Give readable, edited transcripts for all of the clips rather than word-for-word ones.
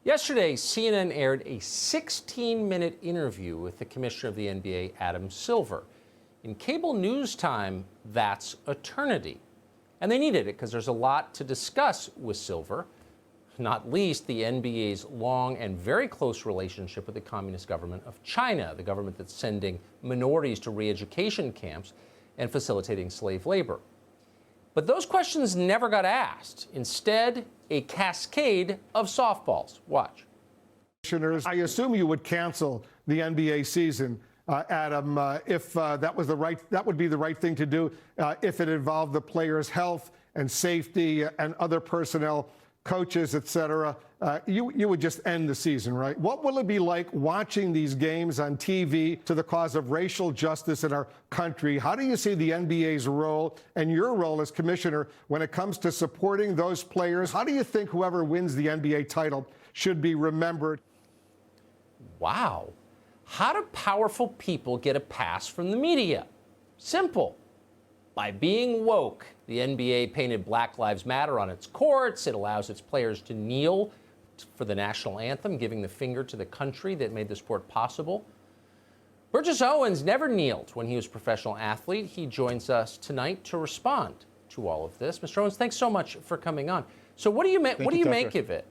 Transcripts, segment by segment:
Yesterday, CNN aired a 16-minute interview with the commissioner of the NBA, Adam Silver. In cable news time, that's eternity. And they needed it because there's a lot to discuss with Silver, not least the NBA's long and very close relationship with the communist government of China, the government that's sending minorities to re-education camps and facilitating slave labor. But those questions never got asked. Instead, a cascade of softballs. Watch. I assume you would cancel the NBA season, Adam, if that would be the right thing to do if it involved the players' health and safety and other personnel, coaches, et cetera. You would just end the season, right? What will it be like watching these games on TV to the cause of racial justice in our country? How do you see the NBA's role and your role as commissioner when it comes to supporting those players? How do you think whoever wins the NBA title should be remembered? Wow. How do powerful people get a pass from the media? Simple. By being woke. The NBA painted Black Lives Matter on its courts. It allows its players to kneel for the national anthem, giving the finger to the country that made the sport possible. Burgess Owens never kneeled when he was a professional athlete. He joins us tonight to respond to all of this. Mr. Owens, thanks so much for coming on. So what do you make of it?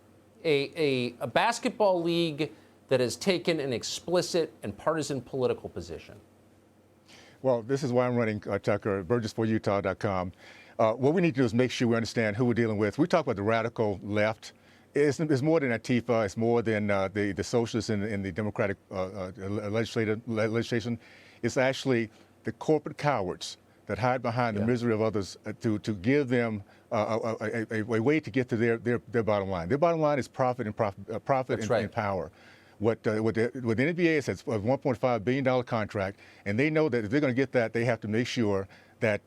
A basketball league that has taken an explicit and partisan political position? Well, this is why I'm running, Tucker, BurgessForUtah.com. What we need to do is make sure we understand who we're dealing with. We talk about the radical left. It's more than Antifa. It's more than the socialists in the Democratic legislation. It's actually the corporate cowards that hide behind the misery of others to give them a way to get to their bottom line. Their bottom line is profit and power. What the NBA says, a $1.5 billion contract, and they know that if they're going to get that, they have to make sure that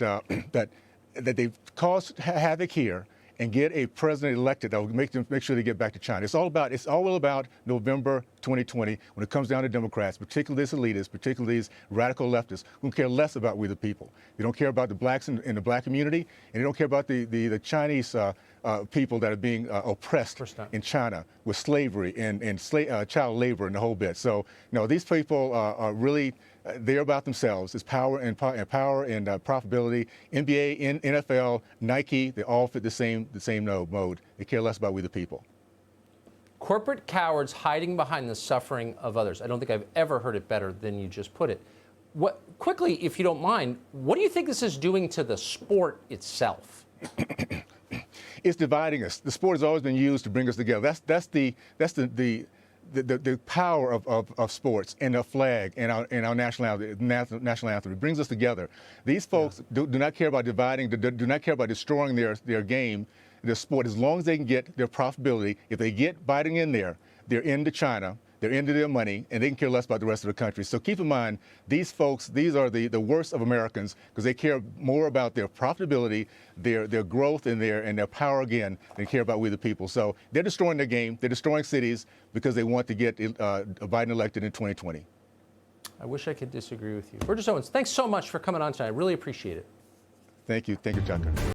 that they cause havoc here and get a president elected that will make sure they get back to China. It's all about November 2020 when it comes down to Democrats, particularly these elitists, particularly these radical leftists who care less about we the people. They don't care about the blacks in the black community, and they don't care about the Chinese people that are being oppressed in China with slavery and child labor and the whole bit. So, no, these people are really, they're about themselves. It's power and profitability. NBA, NFL, Nike, they all fit the same mode. They care less about we the people. Corporate cowards hiding behind the suffering of others. I don't think I've ever heard it better than you just put it. Quickly, if you don't mind, what do you think this is doing to the sport itself? It's dividing us. The sport has always been used to bring us together. That's the power of sports and the flag and our national anthem. It brings us together. These folks do not care about dividing, do not care about destroying their game, their sport, as long as they can get their profitability. If they get biting in there, they're into China, they're into their money, and they can care less about the rest of the country. So keep in mind, these folks, these are the worst of Americans because they care more about their profitability, their growth, and their power again than care about we the people. So they're destroying their game, they're destroying cities because they want to get Biden elected in 2020. I wish I could disagree with you. Burgess Owens, thanks so much for coming on tonight. I really appreciate it. Thank you, Tucker.